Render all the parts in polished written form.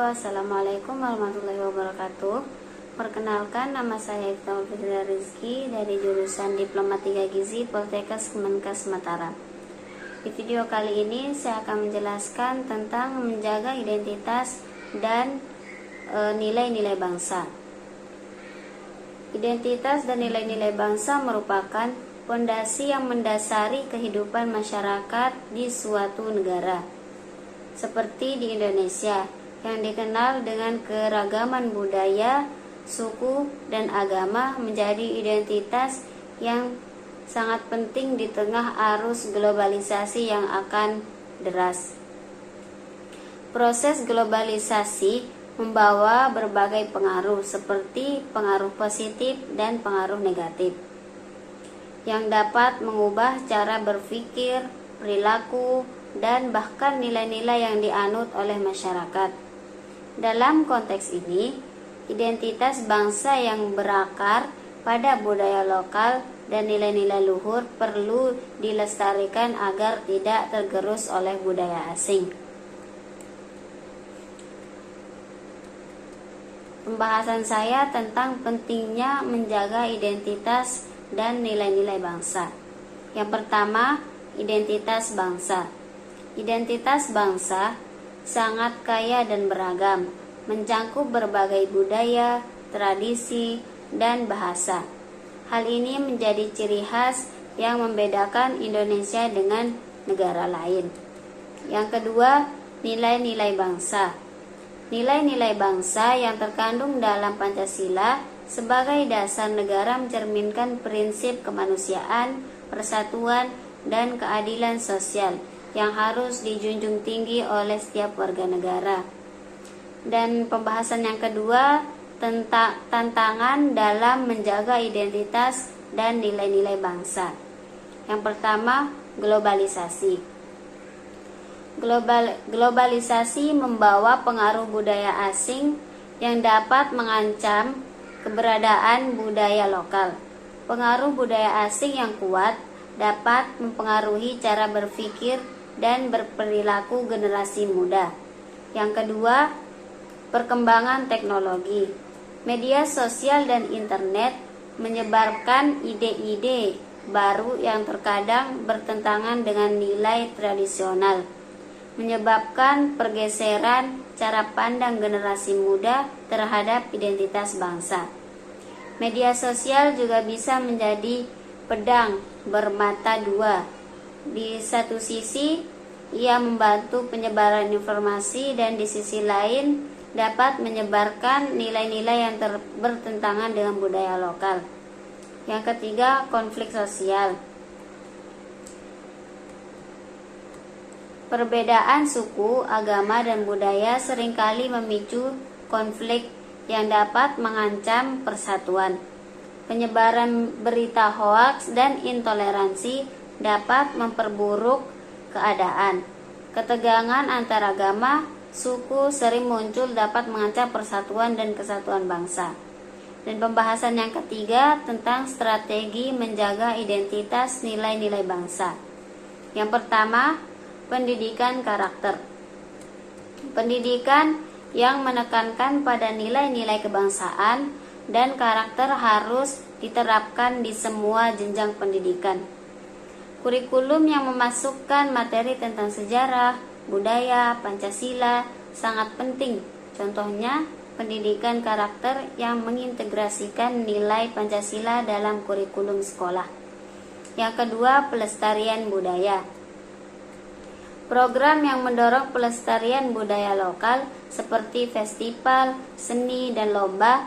Assalamualaikum warahmatullahi wabarakatuh. Perkenalkan, nama saya Iftaul Fitri Rizky dari jurusan Diplomatika Gizi Poltekkes Kemenkes Mataram. Di video kali ini saya akan menjelaskan tentang menjaga identitas dan nilai-nilai bangsa. Identitas dan nilai-nilai bangsa merupakan fondasi yang mendasari kehidupan masyarakat di suatu negara. Seperti di Indonesia, yang dikenal dengan keragaman budaya, suku, dan agama menjadi identitas yang sangat penting di tengah arus globalisasi yang akan deras. Proses globalisasi membawa berbagai pengaruh seperti pengaruh positif dan pengaruh negatif yang dapat mengubah cara berpikir, perilaku, dan bahkan nilai-nilai yang dianut oleh masyarakat. Dalam konteks ini, identitas bangsa yang berakar pada budaya lokal dan nilai-nilai luhur perlu dilestarikan agar tidak tergerus oleh budaya asing. Pembahasan saya tentang pentingnya menjaga identitas dan nilai-nilai bangsa. Yang pertama, identitas bangsa. Identitas bangsa sangat kaya dan beragam, mencangkup berbagai budaya, tradisi, dan bahasa. Hal ini menjadi ciri khas yang membedakan Indonesia dengan negara lain. Yang kedua, nilai-nilai bangsa. Nilai-nilai bangsa yang terkandung dalam Pancasila sebagai dasar negara mencerminkan prinsip kemanusiaan, persatuan, dan keadilan sosial yang harus dijunjung tinggi oleh setiap warga negara. Dan pembahasan yang kedua tentang tantangan dalam menjaga identitas dan nilai-nilai bangsa. Yang pertama, globalisasi. Globalisasi membawa pengaruh budaya asing yang dapat mengancam keberadaan budaya lokal. Pengaruh budaya asing yang kuat dapat mempengaruhi cara berpikir dan berperilaku generasi muda. Yang kedua, perkembangan teknologi. Media sosial dan internet menyebarkan ide-ide baru yang terkadang bertentangan dengan nilai tradisional, menyebabkan pergeseran cara pandang generasi muda terhadap identitas bangsa. Media sosial juga bisa menjadi pedang bermata dua. Di satu sisi, ia membantu penyebaran informasi dan di sisi lain dapat menyebarkan nilai-nilai yang bertentangan dengan budaya lokal. Yang ketiga, konflik sosial. Perbedaan suku, agama, dan budaya seringkali memicu konflik yang dapat mengancam persatuan. Penyebaran berita hoaks dan intoleransi dapat memperburuk keadaan. Ketegangan antar agama, suku sering muncul dapat mengancam persatuan dan kesatuan bangsa. Dan pembahasan yang ketiga tentang strategi menjaga identitas nilai-nilai bangsa. Yang pertama, pendidikan karakter. Pendidikan yang menekankan pada nilai-nilai kebangsaan dan karakter harus diterapkan di semua jenjang pendidikan. Kurikulum yang memasukkan materi tentang sejarah, budaya, Pancasila sangat penting. Contohnya, pendidikan karakter yang mengintegrasikan nilai Pancasila dalam kurikulum sekolah. Yang kedua, pelestarian budaya. Program yang mendorong pelestarian budaya lokal seperti festival, seni, dan lomba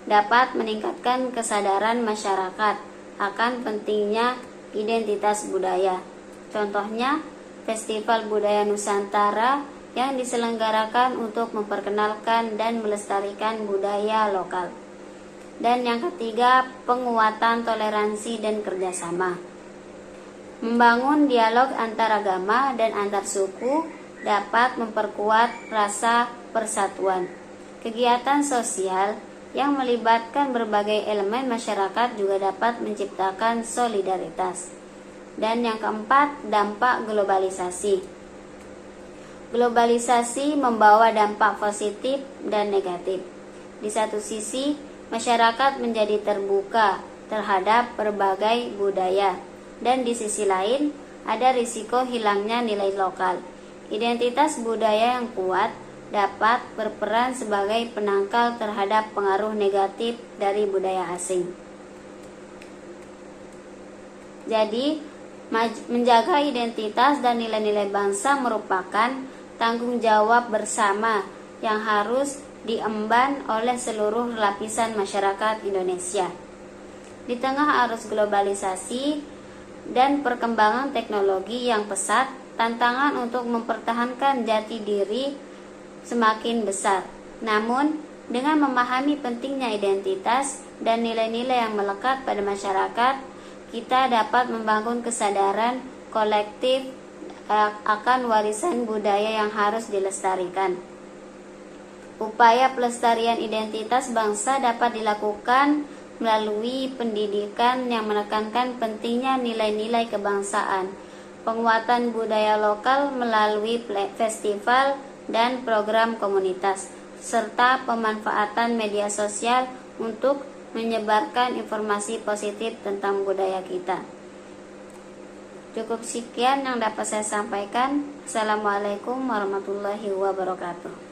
dapat meningkatkan kesadaran masyarakat akan pentingnya identitas budaya. Contohnya, Festival Budaya Nusantara yang diselenggarakan untuk memperkenalkan dan melestarikan budaya lokal. Dan yang ketiga, penguatan toleransi dan kerjasama. Membangun dialog antar agama dan antar suku dapat memperkuat rasa persatuan. Kegiatan sosial yang melibatkan berbagai elemen masyarakat juga dapat menciptakan solidaritas. Dan yang keempat, dampak globalisasi. Globalisasi membawa dampak positif dan negatif. Di satu sisi, masyarakat menjadi terbuka terhadap berbagai budaya, dan di sisi lain, ada risiko hilangnya nilai lokal. Identitas budaya yang kuat dapat berperan sebagai penangkal terhadap pengaruh negatif dari budaya asing. Jadi, menjaga identitas dan nilai-nilai bangsa merupakan tanggung jawab bersama yang harus diemban oleh seluruh lapisan masyarakat Indonesia. Di tengah arus globalisasi dan perkembangan teknologi yang pesat, tantangan untuk mempertahankan jati diri semakin besar. Namun, dengan memahami pentingnya identitas dan nilai-nilai yang melekat pada masyarakat, kita dapat membangun kesadaran kolektif akan warisan budaya yang harus dilestarikan. Upaya pelestarian identitas bangsa dapat dilakukan melalui pendidikan yang menekankan pentingnya nilai-nilai kebangsaan, penguatan budaya lokal melalui festival dan program komunitas, serta pemanfaatan media sosial untuk menyebarkan informasi positif tentang budaya kita. Cukup sekian yang dapat saya sampaikan. Assalamualaikum warahmatullahi wabarakatuh.